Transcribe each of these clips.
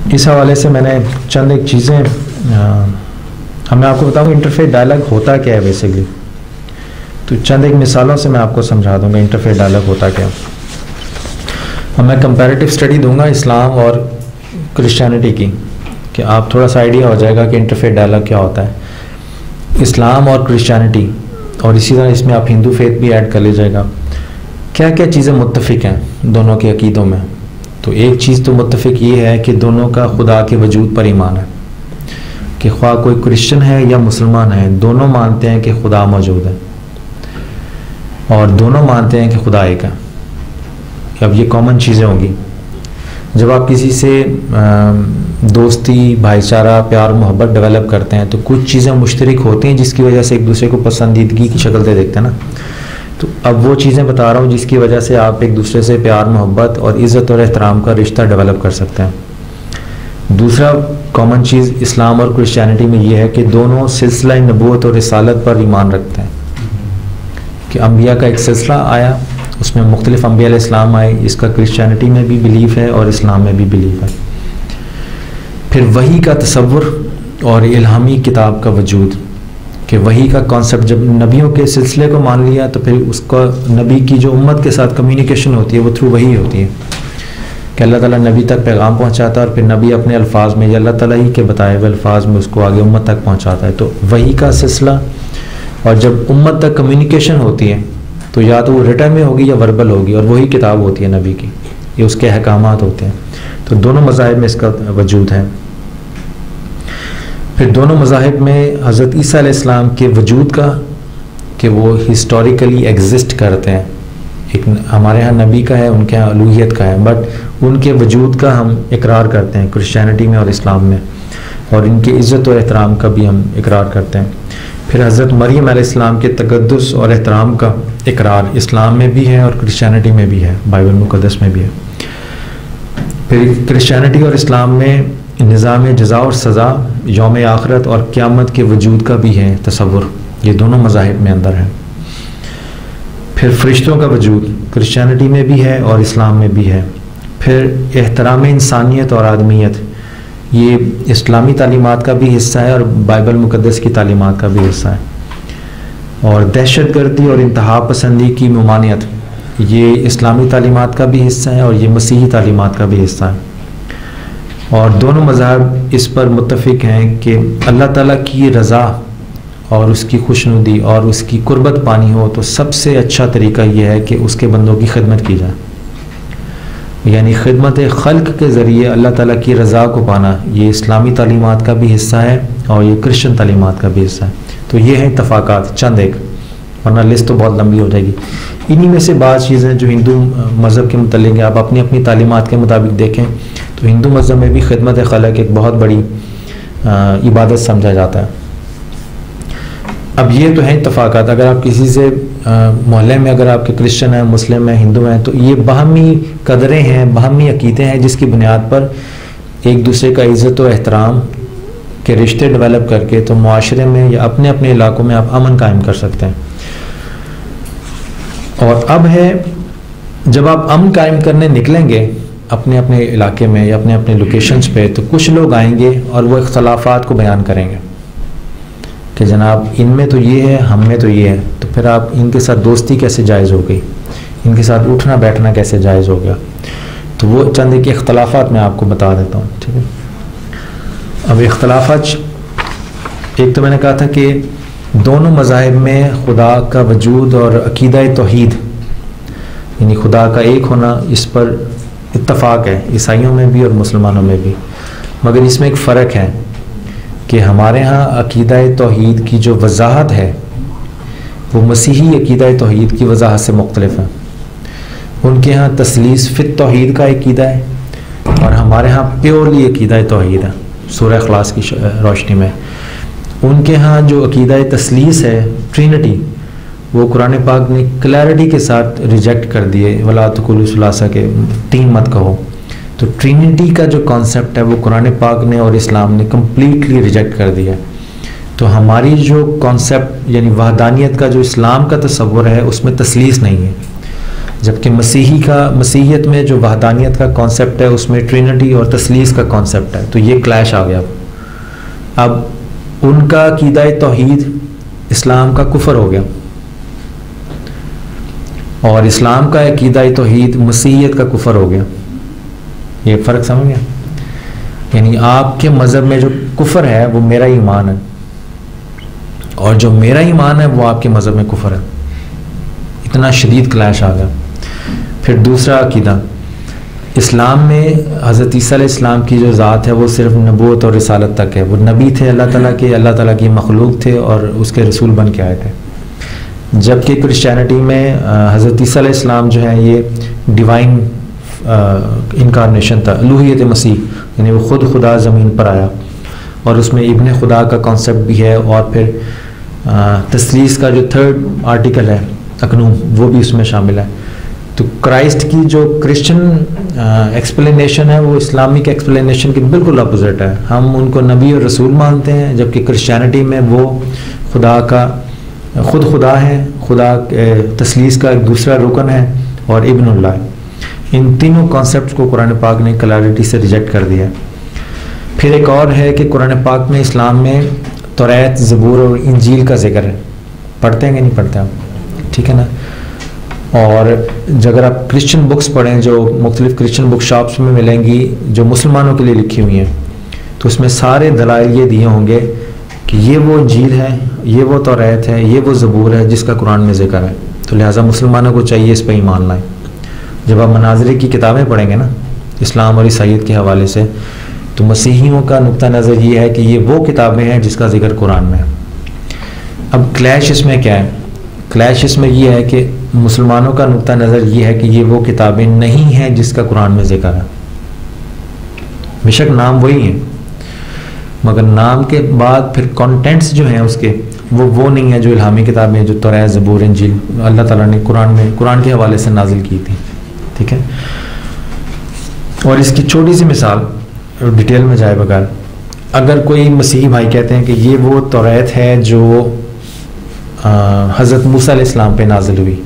اس حوالے سے میں نے چند ایک چیزیں میں آپ کو بتاؤں گا انٹرفیت ڈائلاگ ہوتا کیا ہے بیسکلی. تو چند ایک مثالوں سے میں آپ کو سمجھا دوں گا انٹرفیت ڈائلاگ ہوتا کیا. اب میں کمپیریٹیو اسٹڈی دوں گا اسلام اور کرسچینٹی کی, کہ آپ تھوڑا سا آئیڈیا ہو جائے گا کہ انٹرفیت ڈائلاگ کیا ہوتا ہے. اسلام اور کرسچینٹی, اور اسی طرح اس میں آپ ہندو فیتھ بھی ایڈ کر لیجیے گا, کیا کیا چیزیں متفق ہیں دونوں کے عقیدوں میں. تو ایک چیز تو متفق یہ ہے کہ دونوں کا خدا کے وجود پر ایمان ہے, کہ خواہ کوئی کرسچن ہے یا مسلمان ہے, دونوں مانتے ہیں کہ خدا موجود ہے, اور دونوں مانتے ہیں کہ خدا ایک ہے. اب یہ کامن چیزیں ہوں گی. جب آپ کسی سے دوستی, بھائی چارہ, پیار محبت ڈیولپ کرتے ہیں تو کچھ چیزیں مشترک ہوتی ہیں جس کی وجہ سے ایک دوسرے کو پسندیدگی کی شکل سے دیکھتے ہیں نا. تو اب وہ چیزیں بتا رہا ہوں جس کی وجہ سے آپ ایک دوسرے سے پیار محبت اور عزت اور احترام کا رشتہ ڈیولپ کر سکتے ہیں. دوسرا کامن چیز اسلام اور کرسچینٹی میں یہ ہے کہ دونوں سلسلہ نبوت اور رسالت پر ایمان رکھتے ہیں, کہ انبیاء کا ایک سلسلہ آیا, اس میں مختلف انبیاء علیہ السلام آئے. اس کا کرسچینٹی میں بھی بلیف ہے اور اسلام میں بھی بلیف ہے. پھر وحی کا تصور اور الہامی کتاب کا وجود, کہ وحی کا کانسیپٹ, جب نبیوں کے سلسلے کو مان لیا تو پھر اس کا نبی کی جو امت کے ساتھ کمیونیکیشن ہوتی ہے وہ تھرو وحی ہوتی ہے, کہ اللہ تعالیٰ نبی تک پیغام پہنچاتا ہے اور پھر نبی اپنے الفاظ میں یا اللہ تعالیٰ ہی کے بتائے ہوئے الفاظ میں اس کو آگے امت تک پہنچاتا ہے. تو وحی کا سلسلہ, اور جب امت تک کمیونیکیشن ہوتی ہے تو یا تو وہ ریٹن میں ہوگی یا وربل ہوگی, اور وہی کتاب ہوتی ہے نبی کی, یہ اس کے احکامات ہوتے ہیں. تو دونوں مذاہب میں اس کا وجود ہے. پھر دونوں مذاہب میں حضرت عیسیٰ علیہ السلام کے وجود کا, کہ وہ ہسٹوریکلی ایگزسٹ کرتے ہیں. ایک ہمارے ہاں نبی کا ہے, ان کے ہاں الوہیت کا ہے, بٹ ان کے وجود کا ہم اقرار کرتے ہیں کرسچینٹی میں اور اسلام میں, اور ان کی عزت و احترام کا بھی ہم اقرار کرتے ہیں. پھر حضرت مریم علیہ السلام کے تقدس اور احترام کا اقرار اسلام میں بھی ہے اور کرسچینٹی میں بھی ہے, بائبل مقدس میں بھی ہے. پھر کرسچینٹی اور اسلام میں نظام جزا اور سزا, یوم آخرت اور قیامت کے وجود کا بھی ہے تصور, یہ دونوں مذاہب میں اندر ہے. پھر فرشتوں کا وجود کرسچینٹی میں بھی ہے اور اسلام میں بھی ہے. پھر احترام انسانیت اور آدمیت, یہ اسلامی تعلیمات کا بھی حصہ ہے اور بائبل مقدس کی تعلیمات کا بھی حصہ ہے. اور دہشت گردی اور انتہا پسندی کی ممانعت, یہ اسلامی تعلیمات کا بھی حصہ ہے اور یہ مسیحی تعلیمات کا بھی حصہ ہے. اور دونوں مذاہب اس پر متفق ہیں کہ اللہ تعالیٰ کی رضا اور اس کی خوشنودی اور اس کی قربت پانی ہو تو سب سے اچھا طریقہ یہ ہے کہ اس کے بندوں کی خدمت کی جائے. یعنی خدمت خلق کے ذریعے اللہ تعالیٰ کی رضا کو پانا, یہ اسلامی تعلیمات کا بھی حصہ ہے اور یہ کرسچن تعلیمات کا بھی حصہ ہے. تو یہ ہیں اتفاقات چند ایک, ورنہ لسٹ تو بہت لمبی ہو جائے گی. انہی میں سے بعض چیزیں جو ہندو مذہب کے متعلق ہیں, آپ اپنی اپنی تعلیمات کے مطابق دیکھیں تو ہندو مذہب میں بھی خدمت خلق ایک بہت بڑی عبادت سمجھا جاتا ہے. اب یہ تو ہیں اتفاقات. اگر آپ کسی سے محلے میں اگر آپ کے کرسچن ہیں, مسلم ہیں, ہندو ہیں, تو یہ باہمی قدریں ہیں, باہمی عقیدے ہیں جس کی بنیاد پر ایک دوسرے کا عزت و احترام کے رشتے ڈیولپ کر کے تو معاشرے میں یا اپنے اپنے علاقوں میں آپ امن قائم کر سکتے ہیں. اور اب ہے جب آپ امن قائم کرنے نکلیں گے اپنے اپنے علاقے میں یا اپنے اپنے لوکیشنز پہ, تو کچھ لوگ آئیں گے اور وہ اختلافات کو بیان کریں گے کہ جناب ان میں تو یہ ہے, ہم میں تو یہ ہے. تو پھر آپ ان کے ساتھ دوستی کیسے جائز ہو گئی, ان کے ساتھ اٹھنا بیٹھنا کیسے جائز ہو گیا. تو وہ چند ایک اختلافات میں آپ کو بتا دیتا ہوں, ٹھیک ہے. اب اختلافات, ایک تو میں نے کہا تھا کہ دونوں مذاہب میں خدا کا وجود اور عقیدہ توحید یعنی خدا کا ایک ہونا, اس پر اتفاق ہے عیسائیوں میں بھی اور مسلمانوں میں بھی. مگر اس میں ایک فرق ہے کہ ہمارے ہاں عقیدہ توحید کی جو وضاحت ہے وہ مسیحی عقیدہ توحید کی وضاحت سے مختلف ہے. ان کے ہاں تثلیث فی التوحید کا عقیدہ ہے اور ہمارے ہاں پیورلی عقیدہ توحید ہے سورہ اخلاص کی روشنی میں. ان کے ہاں جو عقیدہ تثلیث ہے ٹرینٹی, وہ قرآن پاک نے کلیئرٹی کے ساتھ ریجیکٹ کر دیے, ولا تقولوا ثلاثہ کے تین مت کہو. تو ٹرینٹی کا جو کانسیپٹ ہے وہ قرآن پاک نے اور اسلام نے کمپلیٹلی ریجیکٹ کر دیا. تو ہماری جو کانسیپٹ یعنی وحدانیت کا جو اسلام کا تصور ہے اس میں تثلیث نہیں ہے. جبکہ مسیحیت میں جو وحدانیت کا کانسیپٹ ہے اس میں ٹرینٹی اور تثلیث کا کانسیپٹ ہے. تو یہ کلیش آ گیا. اب ان کا عقیدہ توحید اسلام کا کفر ہو گیا اور اسلام کا عقیدہ توحید مسیحیت کا کفر ہو گیا. یہ فرق سمجھ گیا؟ یعنی آپ کے مذہب میں جو کفر ہے وہ میرا ایمان ہے اور جو میرا ایمان ہے وہ آپ کے مذہب میں کفر ہے. اتنا شدید کلیش آ گیا. پھر دوسرا عقیدہ اسلام میں حضرت عیسیٰ علیہ السلام کی جو ذات ہے وہ صرف نبوت اور رسالت تک ہے. وہ نبی تھے اللہ تعالیٰ کی مخلوق تھے اور اس کے رسول بن کے آئے تھے. جبکہ کرسچینٹی میں حضرت عیسیٰ علیہ السلام جو ہے یہ ڈیوائن انکارنیشن تھا, الوہیت مسیح, یعنی وہ خود خدا زمین پر آیا اور اس میں ابن خدا کا کانسیپٹ بھی ہے. اور پھر تثلیث کا جو تھرڈ آرٹیکل ہے اکنوم وہ بھی اس میں شامل ہے. تو کرائسٹ کی جو کرسچن ایکسپلینیشن ہے وہ اسلامک ایکسپلینیشن کی بالکل اپوزٹ ہے. ہم ان کو نبی اور رسول مانتے ہیں جبکہ کرسچینٹی میں وہ خدا کا خود خدا ہے, خدا تثلیث کا ایک دوسرا رکن ہے اور ابن اللہ. ان تینوں کانسیپٹس کو قرآن پاک نے کلیئرٹی سے ریجیکٹ کر دیا. پھر ایک اور ہے کہ قرآن پاک میں اسلام میں توریت, زبور اور انجیل کا ذکر ہے. پڑھتے ہیں کہ نہیں پڑھتے آپ؟ ٹھیک ہے نا. اور اگر آپ کرسچن بکس پڑھیں جو مختلف کرسچن بک شاپس میں ملیں گی جو مسلمانوں کے لیے لکھی ہوئی ہیں تو اس میں سارے دلائل یہ دیے ہوں گے کہ یہ وہ انجیل ہے, یہ وہ توریت ہے, یہ وہ زبور ہے جس کا قرآن میں ذکر ہے. تو لہٰذا مسلمانوں کو چاہیے اس پہ ایمان لائیں. جب آپ مناظرے کی کتابیں پڑھیں گے نا اسلام اور عیسائیت کے حوالے سے تو مسیحیوں کا نقطہ نظر یہ ہے کہ یہ وہ کتابیں ہیں جس کا ذکر قرآن میں ہے. اب کلیش اس میں کیا ہے؟ کلیش اس میں یہ ہے کہ مسلمانوں کا نقطہ نظر یہ ہے کہ یہ وہ کتابیں نہیں ہیں جس کا قرآن میں ذکر ہے. بے شک نام وہی ہیں مگر نام کے بعد پھر کانٹینٹس جو ہیں اس کے وہ نہیں ہیں جو الہامی کتابیں جو توریت, زبور, انجیل اللہ تعالیٰ نے قرآن کے حوالے سے نازل کی تھی. ٹھیک ہے. اور اس کی چھوٹی سی مثال ڈیٹیل میں جائے بغیر, اگر کوئی مسیحی بھائی کہتے ہیں کہ یہ وہ توریت ہے جو حضرت موسیٰ علیہ السلام پہ نازل ہوئی,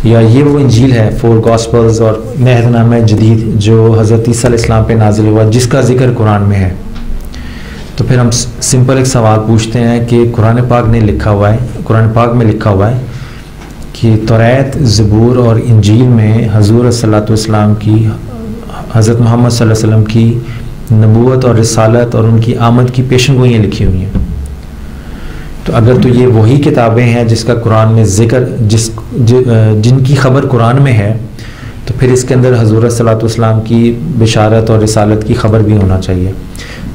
یا یہ وہ انجیل ہے 4 گاسپلز اور عہد نامہ جدید جو حضرت عیسیٰ علیہ السلام پہ نازل ہوا جس کا ذکر قرآن میں ہے, تو پھر ہم سمپل ایک سوال پوچھتے ہیں کہ قرآن پاک میں لکھا ہوا ہے کہ توریت, زبور اور انجیل میں حضور صلی اللہ علیہ وسلم کی, حضرت محمد صلی اللہ علیہ وسلم کی نبوت اور رسالت اور ان کی آمد کی پیشن گوئیاں لکھی ہوئی ہیں. تو اگر تو یہ وہی کتابیں ہیں جس کا قرآن میں ذکر جن کی خبر قرآن میں ہے تو پھر اس کے اندر حضور صلی اللہ علیہ وسلم کی بشارت اور رسالت کی خبر بھی ہونا چاہیے.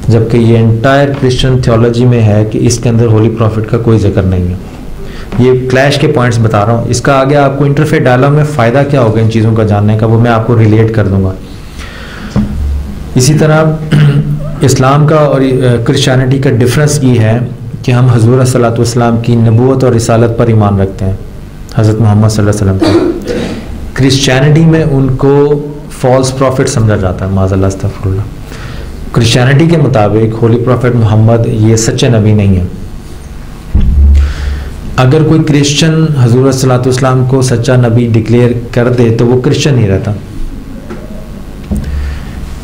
جبکہ یہ انٹائر کرسچن تھیولوجی میں ہے کہ اس کے اندر ہولی پروفٹ کا کوئی ذکر نہیں ہے. یہ کلیش کے پوائنٹس بتا رہا ہوں. اس کا آگے آپ کو انٹرفیٹ ڈائلاگ میں فائدہ کیا ہوگا ان چیزوں کا جاننے کا وہ میں آپ کو ریلیٹ کر دوں گا. اسی طرح اسلام کا اور کرسچینٹی کا ڈفرینس یہ ہے کہ ہم حضور صلی اللہ علیہ وسلم کی نبوت اور رسالت پر ایمان رکھتے ہیں, حضرت محمد صلی اللہ علیہ وسلم کا. کرسچینٹی میں ان کو فالس پروفٹ سمجھا جاتا ہے, معاذ اللہ استغفر اللہ. کرسچینٹی کے مطابق ہولی پروفٹ محمد یہ سچے نبی نہیں ہیں. اگر کوئی کرسچن حضور صلی اللہ علیہ وسلم کو سچا نبی ڈکلیئر کر دے تو وہ کرسچن ہی رہتا.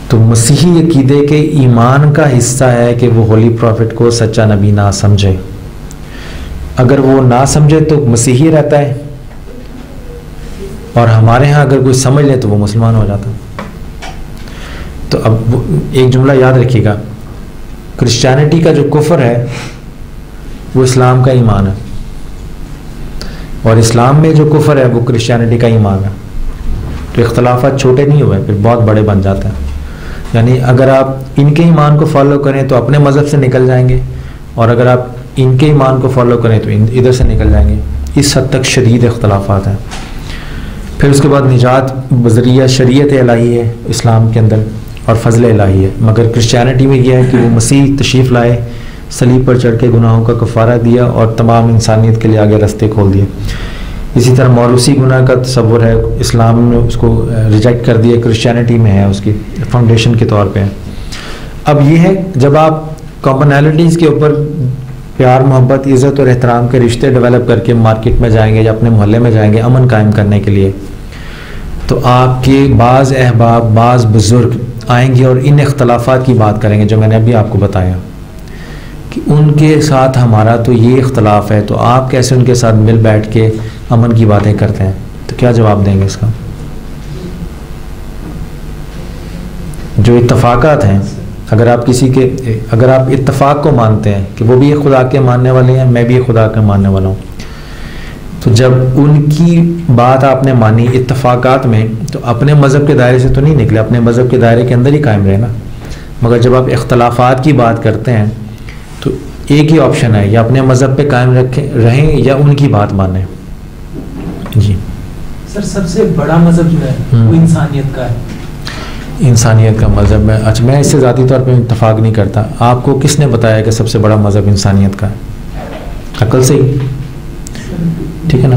تو مسیحی عقیدے کے ایمان کا حصہ ہے کہ وہ ہولی پروفٹ کو سچا نبی نہ سمجھے. اگر وہ نہ سمجھے تو مسیحی رہتا ہے, اور ہمارے ہاں اگر کوئی سمجھ لے تو وہ مسلمان ہو جاتا. تو اب ایک جملہ یاد رکھیے گا, کرسچینٹی کا جو کفر ہے وہ اسلام کا ایمان ہے, اور اسلام میں جو کفر ہے وہ کرسچینٹی کا ایمان ہے. تو اختلافات چھوٹے نہیں ہوئے, پھر بہت بڑے بن جاتے ہیں. یعنی اگر آپ ان کے ایمان کو فالو کریں تو اپنے مذہب سے نکل جائیں گے, اور اگر آپ ان کے ایمان کو فالو کریں تو ادھر سے نکل جائیں گے. اس حد تک شدید اختلافات ہیں. پھر اس کے بعد نجات بذریعہ شریعت الہی ہے اسلام کے اندر اور فضل الہی ہے. مگر کرسچینٹی میں یہ ہے کہ وہ مسیح تشریف لائے, صلیب پر چڑھ کے گناہوں کا کفارہ دیا اور تمام انسانیت کے لیے آگے راستے کھول دیے. اسی طرح موروثی گناہ کا تصور ہے, اسلام نے اس کو ریجیکٹ کر دیا, کرسچینٹی میں ہے اس کی فاؤنڈیشن کے طور پہ. اب یہ ہے جب آپ کامنالٹیز کے اوپر پیار, محبت, عزت اور احترام کے رشتے ڈیولپ کر کے مارکیٹ میں جائیں گے یا اپنے محلے میں جائیں گے امن قائم کرنے کے لیے, تو آپ کے بعض احباب بعض بزرگ آئیں گے اور ان اختلافات کی بات کریں گے جو میں نے ابھی آپ کو بتایا کہ ان کے ساتھ ہمارا تو یہ اختلاف ہے، تو آپ کیسے ان کے ساتھ مل بیٹھ کے امن کی باتیں کرتے ہیں؟ تو کیا جواب دیں گے اس کا؟ جو اتفاقات ہیں، اگر آپ اتفاق کو مانتے ہیں کہ وہ بھی ایک خدا کے ماننے والے ہیں، میں بھی ایک خدا کا ماننے والا ہوں، تو جب ان کی بات آپ نے مانی اتفاقات میں، تو اپنے مذہب کے دائرے سے تو نہیں نکلے، اپنے مذہب کے دائرے کے اندر ہی قائم رہے نا۔ مگر جب آپ اختلافات کی بات کرتے ہیں تو ایک ہی آپشن ہے، یا اپنے مذہب پہ قائم رہیں یا ان کی بات مانیں۔ جی سر، سب سے بڑا مذہب جو ہے وہ انسانیت کا ہے۔ انسانیت کا مذہب ہے، اچھا میں اس سے ذاتی طور پہ اتفاق نہیں کرتا۔ آپ کو کس نے بتایا کہ سب سے بڑا مذہب انسانیت کا ہے؟ عقل سے ہی، ٹھیک ہے نا؟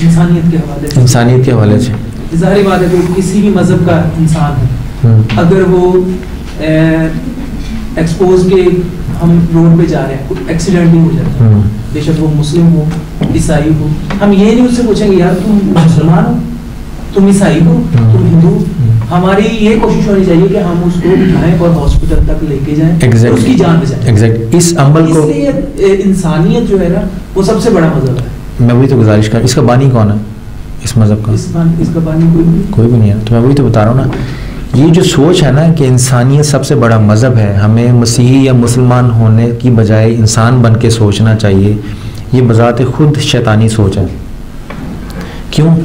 انسانیت کے حوالے سے، انسانیت کے حوالے سے ظاہر بات ہے کہ کسی بھی مذہب کا انسان ہے، اگر وہ ایکسپوز کے ہم روڈ پہ جا رہے ہیں، ایکسیڈنٹ بھی ہو جاتا ہے، بے شک وہ مسلم ہو عیسائی ہو، ہم یہ نہیں اس سے پوچھیں گے یار تم مسلمان ہو، تم عیسائی ہو، تم ہندو، ہماری یہ کوشش ہونی چاہیے کہ ہم اس کو اٹھائیں اور ہاسپٹل تک لے کے جائیں، اس کی جان بچائیں۔ اس عمل کو، اس لیے انسانیت جو ہے نا وہ سب سے بڑا مذہب ہے۔ میں وہی تو گزارش کر، اس کا بانی کون ہے اس مذہب کا؟ اس کا بانی کوئی بھی نہیں ہے، تو میں وہی تو بتا رہا ہوں نا۔ یہ جو سوچ ہے نا کہ انسانیت سب سے بڑا مذہب ہے، ہمیں مسیحی یا مسلمان ہونے کی بجائے انسان بن کے سوچنا چاہیے، یہ بذات خود شیطانی سوچ ہے۔ کیوں؟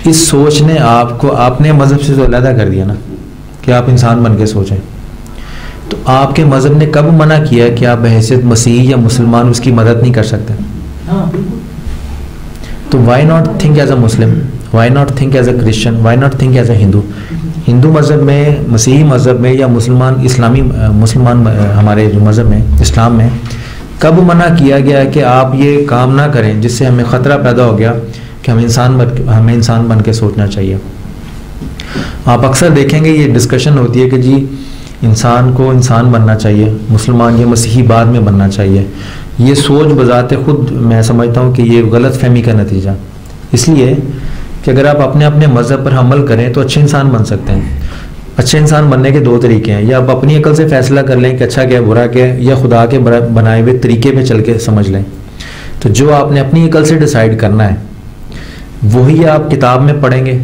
اس سوچ نے آپ کو اپنے مذہب سے تو علیحدہ کر دیا نا کہ آپ انسان بن کے سوچیں۔ تو آپ کے مذہب نے کب منع کیا کہ آپ بحیثیت مسیحی یا مسلمان اس کی مدد نہیں کر سکتے؟ تو why not think as a Muslim, why not think as a Christian, why not think as a Hindu? Hindu مذہب میں، مسیحی مذہب میں یا مسلمان ہمارے جو مذہب میں اسلام میں کب منع کیا گیا کہ آپ یہ کام نہ کریں جس سے ہمیں خطرہ پیدا ہو گیا کہ ہمیں انسان بن کے سوچنا چاہیے؟ آپ اکثر دیکھیں گے یہ ڈسکشن ہوتی ہے کہ جی انسان کو انسان بننا چاہیے، مسلمان یا مسیحی بعد میں بننا چاہیے۔ یہ سوچ بذات خود میں سمجھتا ہوں کہ یہ غلط فہمی کا نتیجہ، اس لیے کہ اگر آپ اپنے مذہب پر عمل کریں تو اچھے انسان بن سکتے ہیں۔ اچھے انسان بننے کے دو طریقے ہیں، یا آپ اپنی عقل سے فیصلہ کر لیں کہ اچھا کیا ہے برا کیا ہے، یا خدا کے بنائے ہوئے طریقے پہ چل کے سمجھ لیں۔ تو جو آپ نے اپنی عقل سے ڈیسائیڈ کرنا ہے وہی آپ کتاب میں پڑھیں گے۔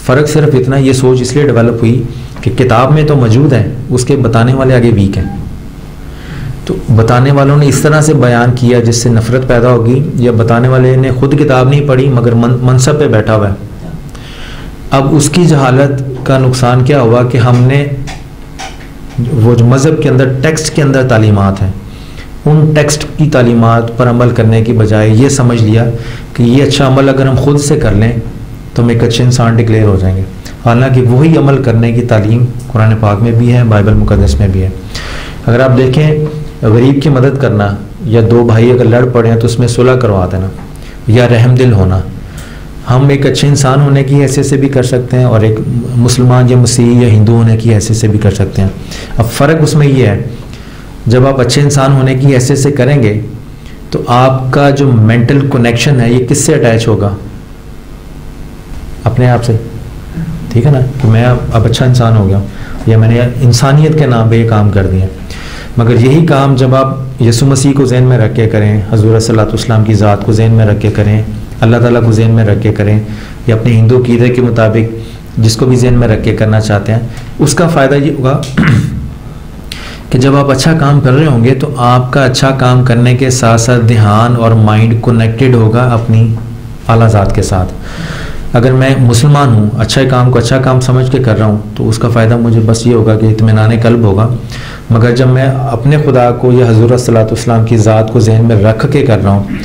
فرق صرف اتنا، یہ سوچ اس لیے ڈیولپ ہوئی کہ کتاب میں تو موجود ہے، اس کے بتانے والے آگے ویک ہیں، تو بتانے والوں نے اس طرح سے بیان کیا جس سے نفرت پیدا ہوگی، یا بتانے والے نے خود کتاب نہیں پڑھی مگر منصب پہ بیٹھا ہوا ہے۔ اب اس کی جہالت کا نقصان کیا ہوا کہ ہم نے وہ جو مذہب کے اندر ٹیکسٹ کے اندر تعلیمات ہیں، ان ٹیکسٹ کی تعلیمات پر عمل کرنے کی بجائے یہ سمجھ لیا کہ یہ اچھا عمل اگر ہم خود سے کر لیں تو ہم ایک اچھے انسان ڈکلیئر ہو جائیں گے، حالانکہ وہی عمل کرنے کی تعلیم قرآن پاک میں بھی ہے، بائبل مقدس میں بھی ہے۔ اگر آپ دیکھیں غریب کی مدد کرنا، یا دو بھائی اگر لڑ پڑے ہیں تو اس میں صلح کروا دینا، یا رحم دل ہونا، ہم ایک اچھے انسان ہونے کی حیثیت سے بھی کر سکتے ہیں اور ایک مسلمان یا مسیحی یا ہندو ہونے کی حیثیت سے بھی کر سکتے ہیں۔ اب فرق اس میں یہ ہے، جب آپ اچھے انسان ہونے کی حیثیت سے کریں گے تو آپ کا جو مینٹل کنیکشن ہے یہ کس سے اٹیچ ہوگا؟ اپنے آپ سے، ٹھیک ہے نا، کہ میں اب اچھا انسان ہو گیا ہوں، یا میں نے انسانیت کے نام پہ یہ کام کر دیا۔ مگر یہی کام جب آپ یسوع مسیح کو ذہن میں رکھ کے کریں، حضور صلی اللہ علیہ وسلم کی ذات کو ذہن میں رکھ کے کریں، اللہ تعالیٰ کو ذہن میں رکھ کے کریں، یا اپنے ہندو عقیدے کے مطابق جس کو بھی ذہن میں رکھ کے کرنا چاہتے ہیں، اس کا فائدہ یہ ہوگا کہ جب آپ اچھا کام کر رہے ہوں گے تو آپ کا اچھا کام کرنے کے ساتھ ساتھ دھیان اور مائنڈ کنیکٹڈ ہوگا اپنی اعلیٰ ذات کے ساتھ۔ اگر میں مسلمان ہوں، اچھا کام کو اچھا کام سمجھ کے کر رہا ہوں تو اس کا فائدہ مجھے بس یہ ہوگا کہ اطمینان قلب ہوگا۔ مگر جب میں اپنے خدا کو یا حضور صلی اللہ علیہ وسلم کی ذات کو ذہن میں رکھ کے کر رہا ہوں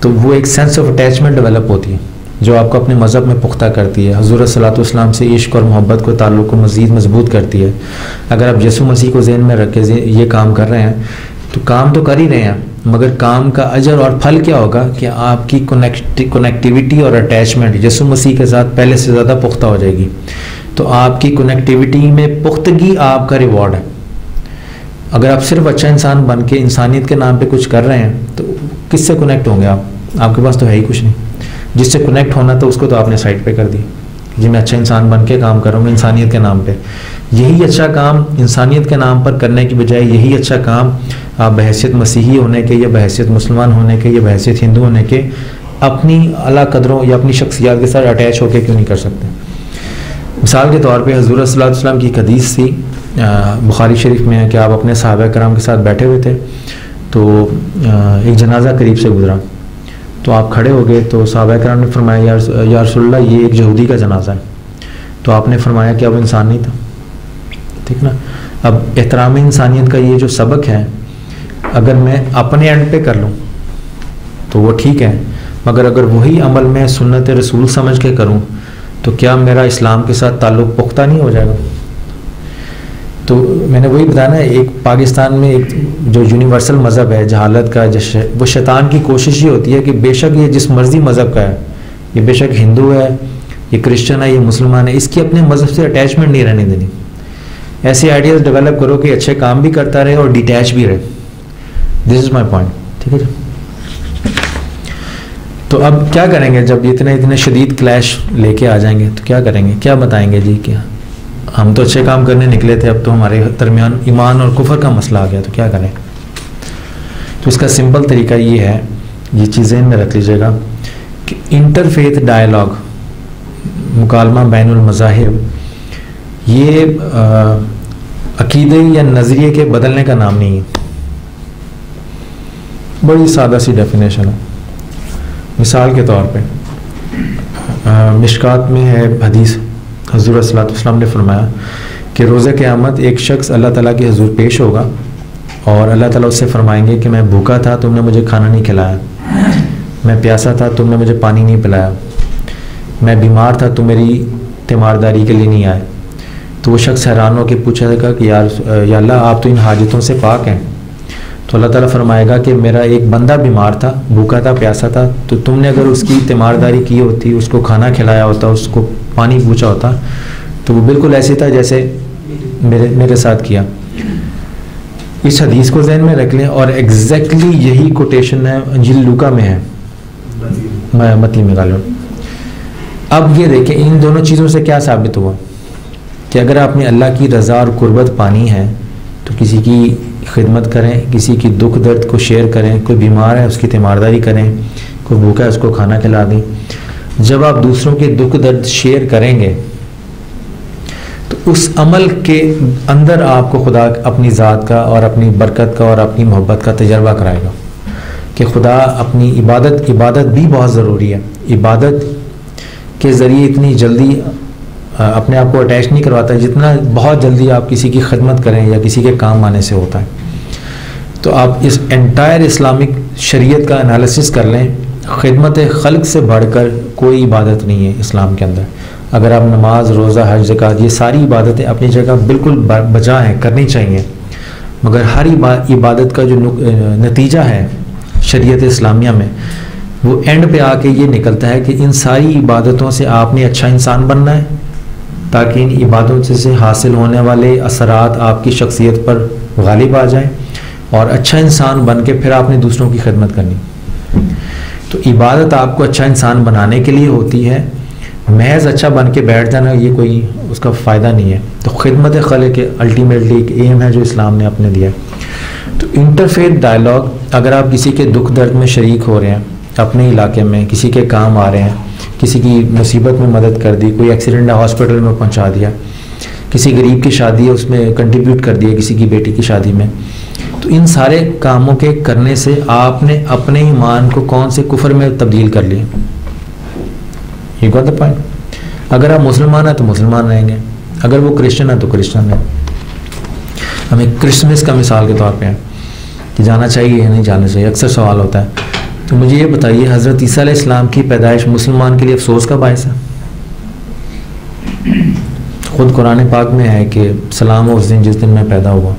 تو وہ ایک سینس آف اٹیچمنٹ ڈیولپ ہوتی ہے جو آپ کو اپنے مذہب میں پختہ کرتی ہے، حضور صلی اللہ علیہ وسلم سے عشق اور محبت کو تعلق کو مزید مضبوط کرتی ہے۔ اگر آپ یسوع مسیح کو ذہن میں رکھ کے یہ کام کر رہے ہیں تو کام تو کر ہی رہے ہیں، مگر کام کا اجر اور پھل کیا ہوگا کہ آپ کی کنیکٹیوٹی اور اٹیچمنٹ یسوع مسیح کے ساتھ پہلے سے زیادہ پختہ ہو جائے گی۔ تو آپ کی کنیکٹیوٹی میں پختگی آپ کا ریوارڈ ہے۔ اگر آپ صرف اچھا انسان بن کے انسانیت کے نام پہ کچھ کر رہے ہیں تو کس سے کنیکٹ ہوں گے آپ کے پاس تو ہے ہی کچھ نہیں۔ جس سے کنیکٹ ہونا تھا اس کو تو آپ نے سائٹ پہ کر دی، جی میں اچھا انسان بن کے کام کر رہا ہوں انسانیت کے نام پہ. یہی اچھا کام انسانیت کے نام پر کرنے کی بجائے یہی اچھا کام آپ بحیثیت مسیحی ہونے کے یا بحیثیت مسلمان ہونے کے یا بحیثیت ہندو ہونے کے اپنی اعلیٰ قدروں یا اپنی شخصیات کے ساتھ اٹیچ ہو کے کیوں نہیں کر سکتے؟ مثال کے طور پہ حضور صلی اللہ علیہ وسلم کی ایک حدیث تھی بخاری شریف میں ہے کہ آپ اپنے صحابہ کرام کے ساتھ بیٹھے ہوئے تھے تو ایک جنازہ قریب سے گزرا تو آپ کھڑے ہو گئے تو صحابہ کرام نے فرمایا یا رسول اللہ یہ ایک یہودی کا جنازہ ہے. تو آپ نے فرمایا کہ اب انسان نہیں تھا. ٹھیک نا. اب احترام انسانیت کا یہ جو سبق ہے اگر میں اپنے اینڈ پہ کر لوں تو وہ ٹھیک ہے, مگر اگر وہی عمل میں سنت رسول سمجھ کے کروں تو کیا میرا اسلام کے ساتھ تعلق پختہ نہیں ہو جائے گا؟ تو میں نے وہی بتایا نا, ایک پاکستان میں ایک جو یونیورسل مذہب ہے جہالت کا, وہ شیطان کی کوشش یہ ہوتی ہے کہ بے شک یہ جس مرضی مذہب کا ہے, یہ بے شک ہندو ہے, یہ کرسچن ہے, یہ مسلمان ہے, اس کی اپنے مذہب سے اٹیچمنٹ نہیں رہنے دینی. ایسے آئیڈیاز ڈیولپ کرو کہ اچھے کام بھی کرتا رہے اور ڈیٹیچ بھی رہے. دس از مائی پوائنٹ. ٹھیک ہے جی. تو اب کیا کریں گے جب اتنے شدید کلیش لے کے آ جائیں گے تو کیا کریں گے؟ کیا بتائیں گے جی کہ ہم تو اچھے کام کرنے نکلے تھے, اب تو ہمارے درمیان ایمان اور کفر کا مسئلہ آ گیا, تو کیا کریں؟ تو اس کا سمپل طریقہ یہ ہے, یہ چیزیں میں رکھ لیجیے گا کہ انٹرفیتھ ڈائلاگ, مکالمہ بین المذاہب, یہ عقیدے یا نظریے کے بدلنے کا نام نہیں ہے. بڑی سادہ سی ڈیفینیشن ہے. مثال کے طور پہ مشکات میں ہے حدیث, حضور صلی اللہ علیہ وسلم نے فرمایا کہ روز قیامت ایک شخص اللہ تعالیٰ کے حضور پیش ہوگا اور اللہ تعالیٰ اس سے فرمائیں گے کہ میں بھوکا تھا, تم نے مجھے کھانا نہیں کھلایا, میں پیاسا تھا, تم نے مجھے پانی نہیں پلایا, میں بیمار تھا, تم میری تیمارداری کے لیے نہیں آئے. تو وہ شخص حیران ہو کے پوچھا گا کہ یا اللہ آپ تو ان حاجتوں سے پاک ہیں. تو اللہ تعالیٰ فرمائے گا کہ میرا ایک بندہ بیمار تھا, بھوکا تھا, پیاسا تھا, تو تم نے اگر اس کی تیمارداری کی ہوتی, اس کو کھانا کھلایا ہوتا, اس کو پانی پوچھا ہوتا, تو وہ بالکل ایسے تھا جیسے میرے ساتھ کیا. اس حدیث کو ذہن میں رکھ لیں, اور ایگزیکٹلی یہی کوٹیشن ہے انجیل لوکا میں ہے, متنی میں غالباً. اب یہ دیکھیں ان دونوں چیزوں سے کیا ثابت ہوا کہ اگر آپ نے اللہ کی رضا اور قربت پانی ہے تو کسی کی خدمت کریں, کسی کی دکھ درد کو شیئر کریں, کوئی بیمار ہے اس کی تیمارداری کریں, کوئی بھوکا ہے اس کو کھانا کھلا دیں. جب آپ دوسروں کے دکھ درد شیئر کریں گے تو اس عمل کے اندر آپ کو خدا اپنی ذات کا اور اپنی برکت کا اور اپنی محبت کا تجربہ کرائے گا کہ خدا اپنی عبادت بھی بہت ضروری ہے. عبادت کے ذریعے اتنی جلدی اپنے آپ کو اٹیچ نہیں کرواتا جتنا بہت جلدی آپ کسی کی خدمت کریں یا کسی کے کام آنے سے ہوتا ہے. تو آپ اس انٹائر اسلامک شریعت کا انالیسس کر لیں, خدمت خلق سے بڑھ کر کوئی عبادت نہیں ہے اسلام کے اندر. اگر آپ نماز, روزہ, حج, زکوٰۃ, یہ ساری عبادتیں اپنی جگہ بالکل بجا ہیں, کرنی چاہیے, مگر ہر عبادت کا جو نتیجہ ہے شریعت اسلامیہ میں وہ اینڈ پہ آ کے یہ نکلتا ہے کہ ان ساری عبادتوں سے آپ نے اچھا انسان بننا ہے تاکہ ان عبادتوں سے حاصل ہونے والے اثرات آپ کی شخصیت پر غالب آ جائیں, اور اچھا انسان بن کے پھر آپ نے دوسروں کی خدمت کرنی. تو عبادت آپ کو اچھا انسان بنانے کے لیے ہوتی ہے, محض اچھا بن کے بیٹھ جانا یہ کوئی اس کا فائدہ نہیں ہے. تو خدمت خلق الٹیمیٹلی ایک ایم ہے جو اسلام نے اپنے دیا. تو انٹرفیتھ ڈائلاگ, اگر آپ کسی کے دکھ درد میں شریک ہو رہے ہیں, اپنے علاقے میں کسی کے کام آ رہے ہیں, کسی کی مصیبت میں مدد کر دی, کوئی ایکسیڈنٹ ہے ہاسپٹل میں پہنچا دیا, کسی غریب کی شادی ہے اس میں کنٹریبیوٹ کر دیا, کسی کی بیٹی کی شادی میں, تو ان سارے کاموں کے کرنے سے آپ نے اپنے ایمان کو کون سے کفر میں تبدیل کر لیا. یہ گوٹ دا پوائنٹ. اگر آپ مسلمان ہیں تو مسلمان رہیں گے, اگر وہ کرسچن ہے تو کرسچن ہیں. ہمیں کرسمس کا مثال کے طور پہ ہے کہ جانا چاہیے یا نہیں جانا چاہیے, اکثر سوال ہوتا ہے. تو مجھے یہ بتائیے حضرت عیسیٰ علیہ السلام کی پیدائش مسلمان کے لیے افسوس کا باعث ہے؟ خود قرآن پاک میں ہے کہ سلام ہو اس دن جس دن میں پیدا ہوا.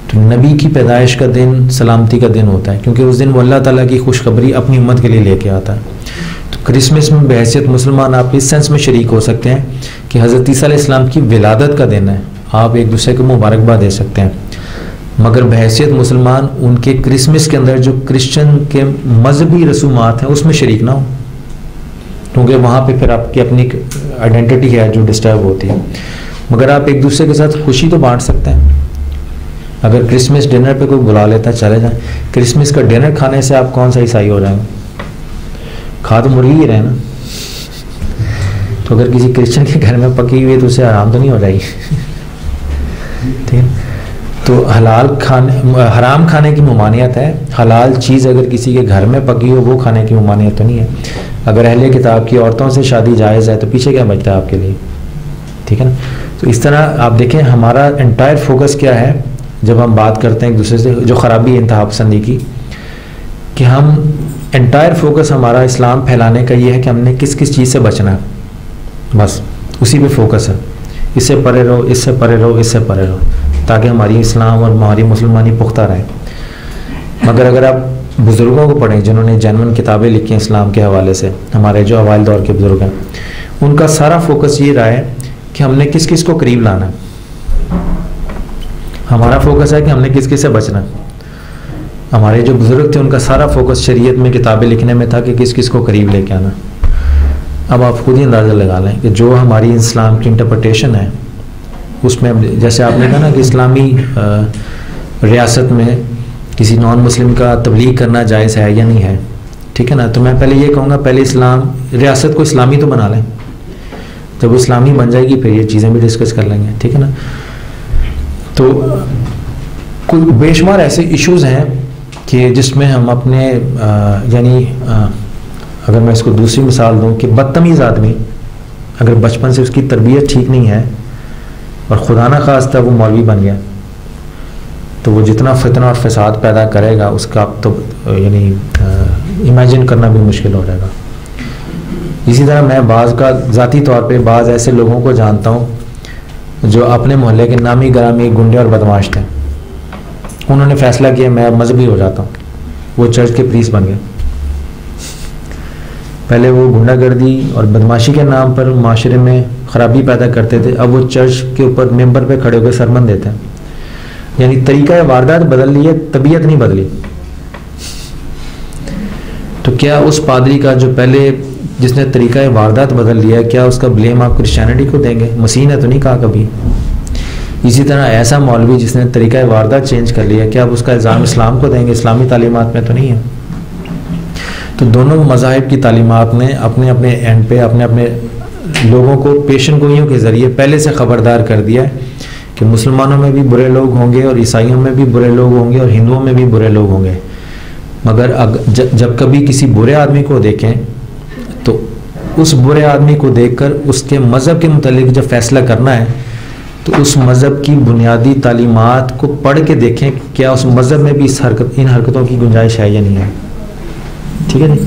تو نبی کی پیدائش کا دن سلامتی کا دن ہوتا ہے کیونکہ اس دن وہ اللہ تعالیٰ کی خوشخبری اپنی امت کے لیے لے کے آتا ہے. تو کرسمس میں بحیثیت مسلمان آپ اس سینس میں شریک ہو سکتے ہیں کہ حضرت عیسیٰ علیہ السلام کی ولادت کا دن ہے, آپ ایک دوسرے کو مبارکباد دے سکتے ہیں, مگر بحیثیت مسلمان ان کے کرسمس کے اندر جو کرسچن کے مذہبی رسومات ہیں اس میں شریک نہ ہو. کیونکہ وہاں پہ پھر آپ کی اپنی آئیڈینٹی ہے جو ڈسٹرب ہوتی ہے. مگر آپ ایک دوسرے کے ساتھ خوشی تو بانٹ سکتے ہیں. اگر کرسمس ڈنر پہ کوئی بلا لیتا ہے چلے جائیں. کرسمس کا ڈنر کھانے سے آپ کون سا عیسائی ہو جائیں گے؟ کھا تو مرغی ہی رہے نا. تو اگر کسی کرسچن کے گھر میں پکی ہوئی ہے تو اسے آرام تو نہیں ہو جائے گی. ٹھیک ہے. تو حرام کھانے کی ممانعت ہے. حلال چیز اگر کسی کے گھر میں پکی ہو وہ کھانے کی ممانعت تو نہیں ہے. اگر اہل کتاب کی عورتوں سے شادی جائز ہے تو پیچھے کیا بچتا ہے آپ کے لیے؟ ٹھیک ہے نا. تو اس طرح آپ دیکھیں ہمارا انٹائر فوکس کیا ہے جب ہم بات کرتے ہیں ایک دوسرے سے جو خرابی انتہا پسندی کی, کہ ہم انٹائر فوکس ہمارا اسلام پھیلانے کا یہ ہے کہ ہم نے کس کس چیز سے بچنا ہے, بس اسی پہ فوکس ہے. اس سے پرے رہو, اس سے پرے رہو, اس سے پرے رہو, تاکہ ہماری اسلام اور ہماری مسلمانی پختہ رہے. مگر اگر آپ بزرگوں کو پڑھیں جنہوں نے جینون کتابیں لکھی ہیں اسلام کے حوالے سے, ہمارے جو اوائل دور کے بزرگ ہیں, ان کا سارا فوکس یہ رہا ہے کہ ہم نے کس کس کو قریب لانا ہے. ہمارا فوکس ہے کہ ہم نے کس کس سے بچنا ہے. ہمارے جو بزرگ تھے ان کا سارا فوکس شریعت میں کتابیں لکھنے میں تھا کہ کس کس کو قریب لے کے آنا. اب آپ خود ہی اندازہ لگا لیں کہ جو ہماری اسلام کی انٹرپریٹیشن ہے اس میں, جیسے آپ نے کہا نا کہ اسلامی ریاست میں کسی نان مسلم کا تبلیغ کرنا جائز ہے یا نہیں ہے, ٹھیک ہے نا. تو میں پہلے یہ کہوں گا پہلے ریاست کو اسلامی تو بنا لیں. جب وہ اسلامی بن جائے گی پھر یہ چیزیں بھی ڈسکس کر لیں گے, ٹھیک ہے نا. تو کوئی بے شمار ایسے ایشوز ہیں کہ جس میں ہم اپنے یعنی اگر میں اس کو دوسری مثال دوں کہ بدتمیز آدمی اگر بچپن سے اس کی تربیت ٹھیک نہیں ہے اور خدا نہ خواستہ وہ مولوی بن گیا تو وہ جتنا فتنہ اور فساد پیدا کرے گا اس کا تو یعنی امیجن کرنا بھی مشکل ہو جائے گا. اسی طرح میں بعض کا ذاتی طور پہ بعض ایسے لوگوں کو جانتا ہوں جو اپنے محلے کے نامی گرامی گنڈے اور بدماش تھے. انہوں نے فیصلہ کیا میں اب مذہبی ہو جاتا ہوں. وہ چرچ کے پریس بن گئے. پہلے وہ گنڈا گردی اور بدماشی کے نام پر معاشرے میں خرابی پیدا کرتے تھے, اب وہ چرچ کے اوپر ممبر پہ کھڑے ہو کے سرمن دیتے ہیں. یعنی طریقہ واردات بدل لی ہے, طبیعت نہیں بدلی. تو کیا اس پادری کا جو پہلے جس نے طریقہ واردات بدل لیا ہے, کیا اس کا بلیم آپ کرسچینٹی کو دیں گے؟ مسیح نے تو نہیں کہا کبھی. اسی طرح ایسا مولوی جس نے طریقہ واردات چینج کر لیا, کیا آپ اس کا الزام اسلام کو دیں گے؟ اسلامی تعلیمات میں تو نہیں ہے. تو دونوں مذاہب کی تعلیمات نے اپنے اپنے اینڈ پہ اپنے اپنے لوگوں کو پیشن گوئیوں کے ذریعے پہلے سے خبردار کر دیا ہے کہ مسلمانوں میں بھی برے لوگ ہوں گے اور عیسائیوں میں بھی برے لوگ ہوں گے اور ہندوؤں میں بھی برے لوگ ہوں گے. مگر جب کبھی کسی برے آدمی کو دیکھیں تو اس برے آدمی کو دیکھ کر اس کے مذہب کے متعلق جب فیصلہ کرنا ہے تو اس مذہب کی بنیادی تعلیمات کو پڑھ کے دیکھیں کیا اس مذہب میں بھی ان حرکتوں کی گنجائش ہے یا نہیں ہے. ٹھیک ہے جی.